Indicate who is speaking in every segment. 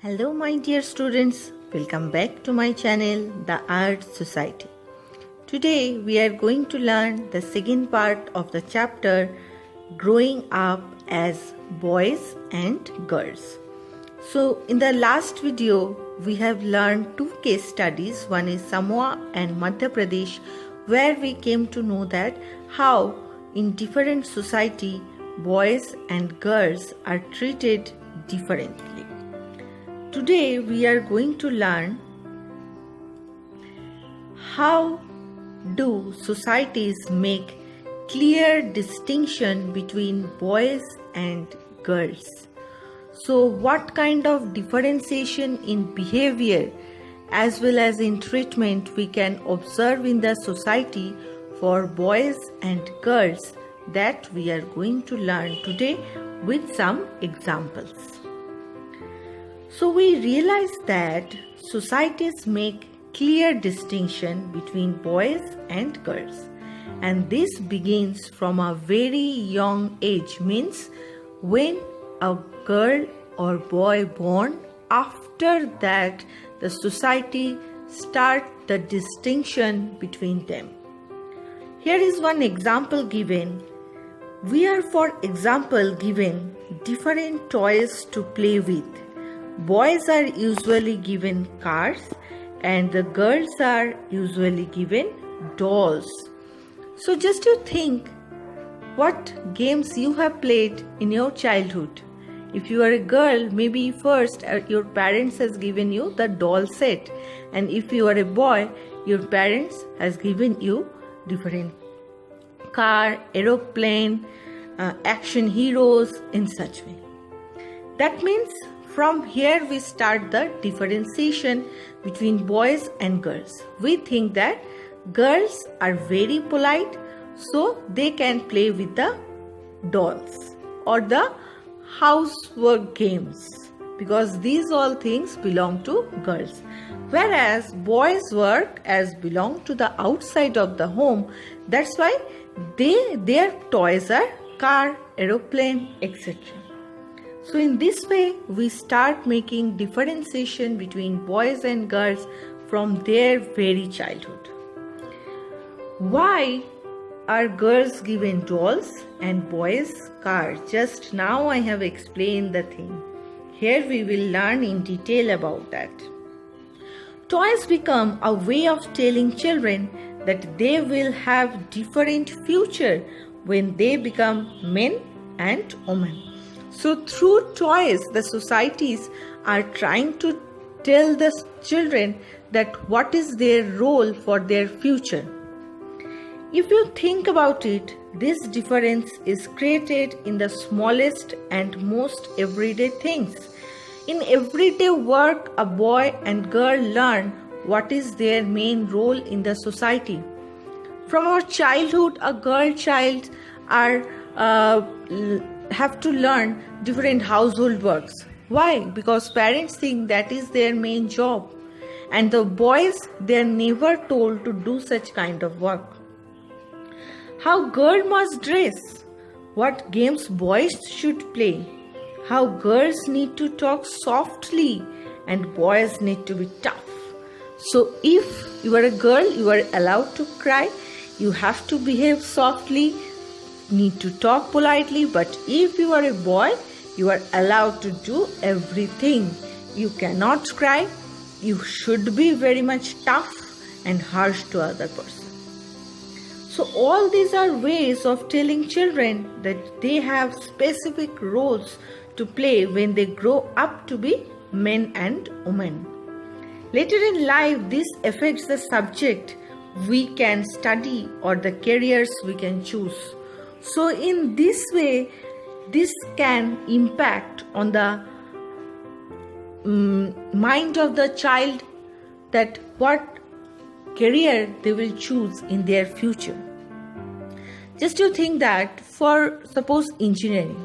Speaker 1: Hello my dear students, welcome back to my channel The Art Society. Today we are going to learn the second part of the chapter Growing Up as Boys and Girls. So in the last video we have learned two case studies, one is Samoa and Madhya Pradesh, where we came to know that how in different society boys and girls are treated differently. Today we are going to learn how do societies make clear distinction between boys and girls. So what kind of differentiation in behavior as well as in treatment we can observe in the society for boys and girls, that we are going to learn today with some examples. So we realize that societies make clear distinction between boys and girls, and this begins from a very young age, means when a girl or boy born, after that the society start the distinction between them. Here is one example given. We are for example given different toys to play with. Boys are usually given cars and the girls are usually given dolls. So just you think what games you have played in your childhood. If you are a girl, maybe first your parents has given you the doll set, and if you are a boy, your parents has given you different car, aeroplane, action heroes in such way. That means from here we start the differentiation between boys and girls. We think that girls are very polite, so they can play with the dolls or the housework games, because these all things belong to girls. Whereas boys work as belong to the outside of the home, that's why their toys are car, aeroplane, etc. So in this way, we start making differentiation between boys and girls from their very childhood. Why are girls given dolls and boys cars? Just now I have explained the thing. Here we will learn in detail about that. Toys become a way of telling children that they will have different future when they become men and women. So through toys, the societies are trying to tell the children that what is their role for their future. If you think about it, this difference is created in the smallest and most everyday things. In everyday work, a boy and girl learn what is their main role in the society. From our childhood, a girl child have to learn different household works. Why? Because parents think that is their main job, and the boys, they are never told to do such kind of work. How girl must dress, what games boys should play, how girls need to talk softly and boys need to be tough. So if you are a girl, you are allowed to cry, you have to behave softly, need to talk politely, but if you are a boy, you are allowed to do everything. You cannot cry, you should be very much tough and harsh to other person. So all these are ways of telling children that they have specific roles to play when they grow up to be men and women. Later in life, this affects the subject we can study or the careers we can choose. So in this way, this can impact on the mind of the child, that what career they will choose in their future. Just you think that for suppose engineering,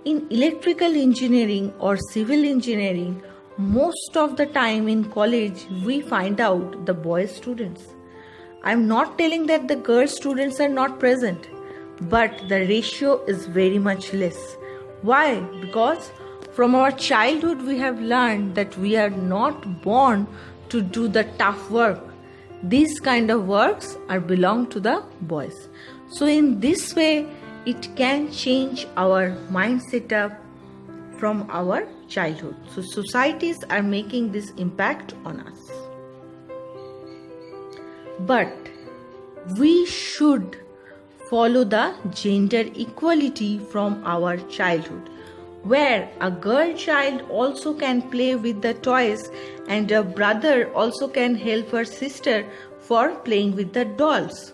Speaker 1: in electrical engineering or civil engineering, most of the time in college we find out the boy students. I am not telling that the girl students are not present, but the ratio is very much less. Why? Because From our childhood, we have learned that we are not born to do the tough work. These kind of works belong to the boys. So in this way, it can change our mind setup from our childhood. So societies are making this impact on us. But we should follow the gender equality from our childhood, where a girl child also can play with the toys and a brother also can help her sister for playing with the dolls.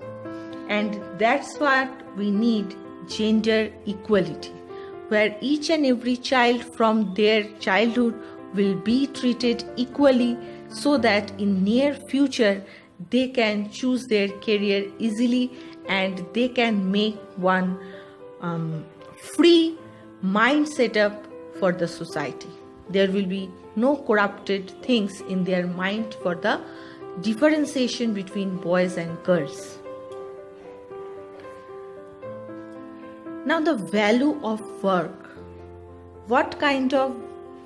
Speaker 1: And that's what we need, gender equality, where each and every child from their childhood will be treated equally, so that in near future they can choose their career easily and they can make one free mind setup for the society. There will be no corrupted things in their mind for the differentiation between boys and girls. Now, the value of work. What kind of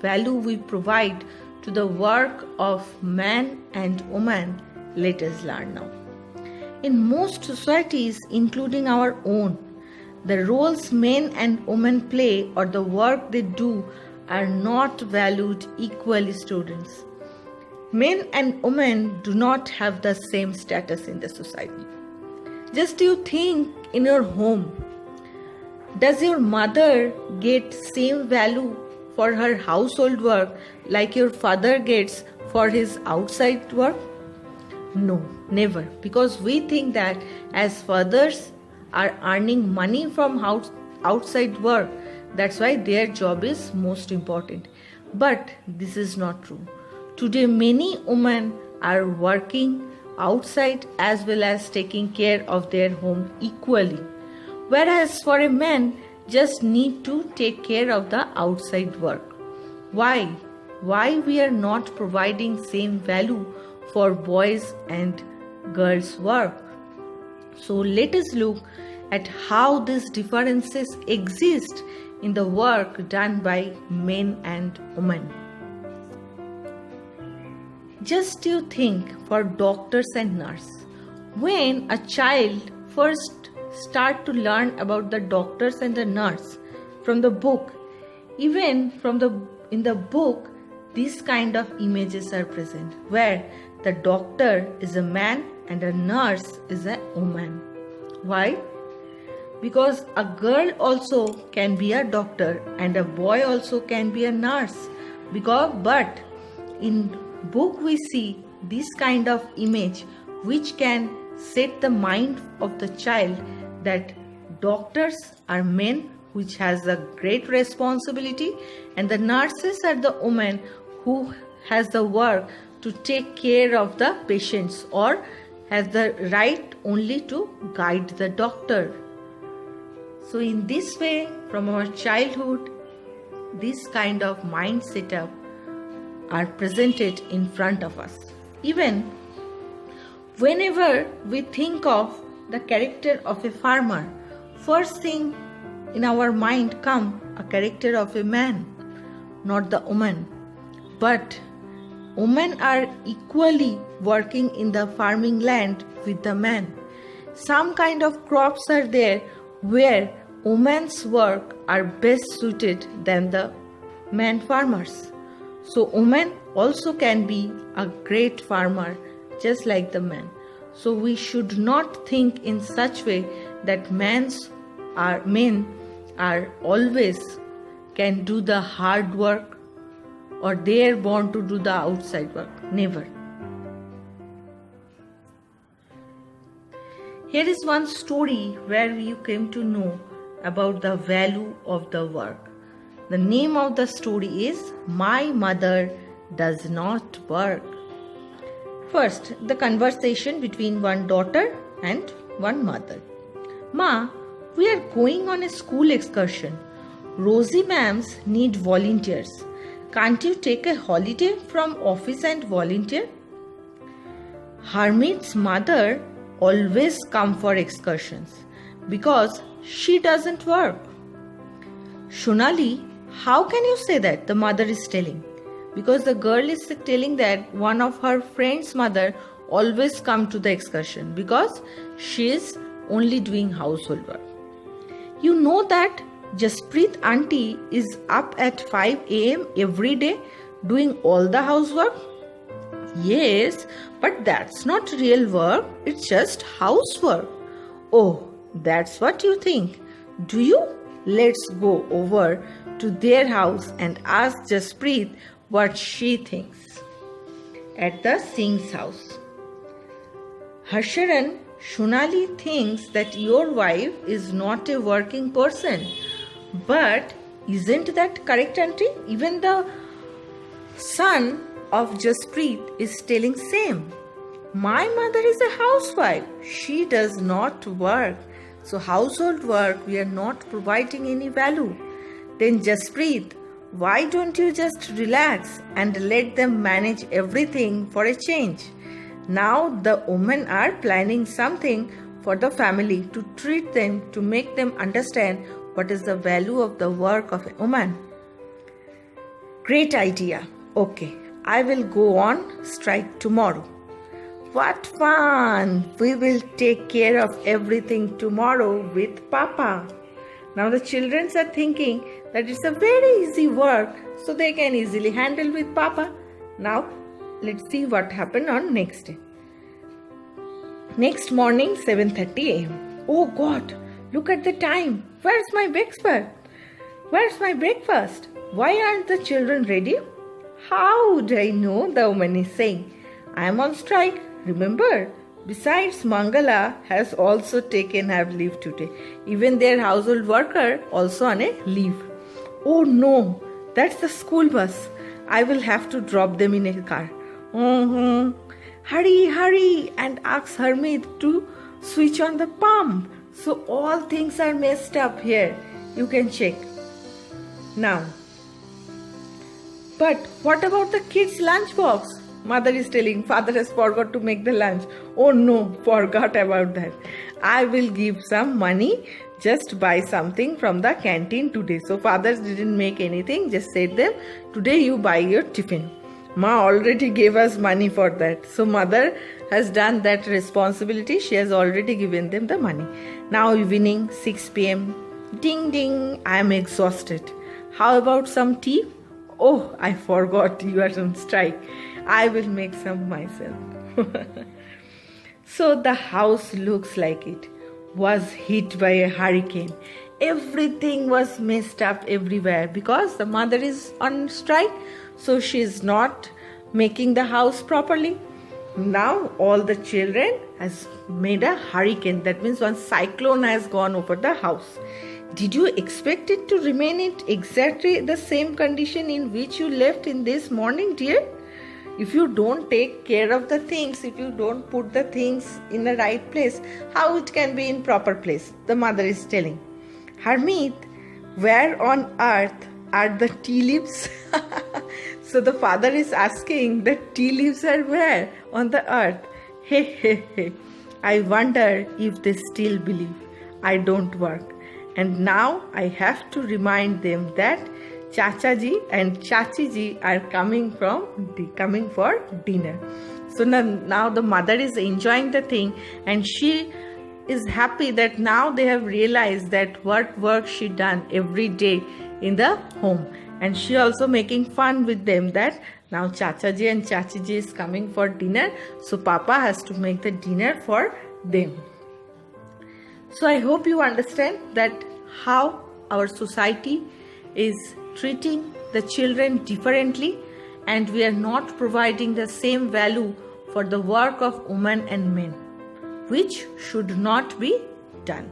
Speaker 1: value we provide to the work of man and woman, let us learn now. In most societies, including our own, the roles men and women play or the work they do are not valued equally, students. Men and women do not have the same status in the society. Just you think in your home, does your mother get same value for her household work like your father gets for his outside work? No, never. Because we think that as fathers are earning money from outside work, that's why their job is most important. But this is not true. Today many women are working outside as well as taking care of their home equally. Whereas for a man, just need to take care of the outside work. Why? Why we are not providing same value for boys and girls' work? So let us look at how these differences exist in the work done by men and women. Just you think for doctors and nurses, when a child first start to learn about the doctors and the nurse from the book, even in the book, these kind of images are present, where the doctor is a man and a nurse is a woman. Why? Because a girl also can be a doctor and a boy also can be a nurse. But in book we see this kind of image which can set the mind of the child that doctors are men, which has a great responsibility, and the nurses are the women who has the work to take care of the patients or has the right only to guide the doctor. So in this way, from our childhood, this kind of mind setup are presented in front of us. Even whenever we think of the character of a farmer, first thing in our mind come a character of a man, not the woman. But women are equally working in the farming land with the man. Some kind of crops are there where women's work are best suited than the man farmers. So women also can be a great farmer just like the man. So we should not think in such way that men are always can do the hard work or they are born to do the outside work. Never. Here is one story where you came to know about the value of the work. The name of the story is My Mother Does Not Work. First, the conversation between one daughter and one mother. Ma, we are going on a school excursion. Rosie ma'ams need volunteers. Can't you take a holiday from office and volunteer? Hermit's mother always come for excursions because she doesn't work. Shonali, How can you say that? The mother is telling. Because the girl is telling that one of her friend's mother always come to the excursion because she is only doing household work. You know that Jaspreet auntie is up at 5 a.m. every day doing all the housework? Yes, but that's not real work, it's just housework. Oh, that's what you think. Do you? Let's go over to their house and ask Jaspreet what she thinks. At the Singh's house. Harsharan, Shonali thinks that your wife is not a working person. But isn't that correct, auntie? Even the son of Jaspreet is telling same. My mother is a housewife. She does not work. So household work we are not providing any value. Then Jaspreet, why don't you just relax and let them manage everything for a change? Now the women are planning something for the family to treat them, to make them understand what is the value of the work of a woman. Great idea. Okay, I will go on strike tomorrow. What fun! We will take care of everything tomorrow with Papa. Now the children are thinking that it's a very easy work, so they can easily handle with Papa. Now let's see what happened on next day. Next morning, 7:30 a.m. Oh God, look at the time. Where's my breakfast? Where's my breakfast? Why aren't the children ready? How would I know? The woman is saying. I am on strike. Remember, besides Mangala has also taken her leave today. Even their household worker also on a leave. Oh no, that's the school bus. I will have to drop them in a car. Hurry, hurry, and ask Harmeet to switch on the pump. So all things are messed up here. You can check. Now. But what about the kids' lunchbox? Mother is telling, father has forgot to make the lunch. Oh no, forgot about that. I will give some money, just buy something from the canteen today. So father didn't make anything, just said them, today you buy your tiffin. Ma already gave us money for that. So mother has done that responsibility. She has already given them the money. Now evening, 6 p.m. Ding ding, I am exhausted. How about some tea? Oh, I forgot you are on strike. I will make some myself. So the house looks like it was hit by a hurricane. Everything was messed up everywhere because the mother is on strike. So she is not making the house properly. Now all the children has made a hurricane. That means one cyclone has gone over the house. Did you expect it to remain in exactly the same condition in which you left in this morning, dear? If you don't take care of the things, if you don't put the things in the right place, how it can be in proper place? The mother is telling. Harmeet, where on earth are the tea leaves? So the father is asking, the tea leaves are where? On the earth. Hey. I wonder if they still believe I don't work. And now I have to remind them that Chachaji and Chachiji are coming for dinner. So now the mother is enjoying the thing and she is happy that now they have realized that what work she done every day in the home. And she also making fun with them that now Chachaji and Chachiji is coming for dinner. So Papa has to make the dinner for them. So I hope you understand that how our society is treating the children differently and we are not providing the same value for the work of women and men, which should not be done.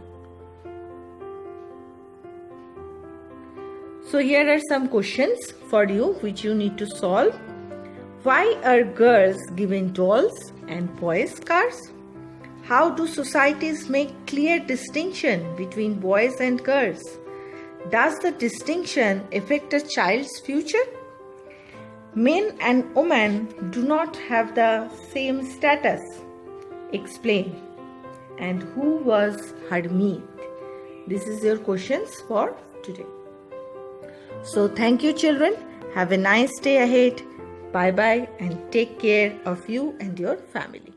Speaker 1: So here are some questions for you which you need to solve. Why are girls given dolls and boys cars? How do societies make clear distinction between boys and girls? Does the distinction affect a child's future? Men and women do not have the same status. Explain. And who was Harmeet? This is your questions for today. So thank you, children. Have a nice day ahead. Bye bye and take care of you and your family.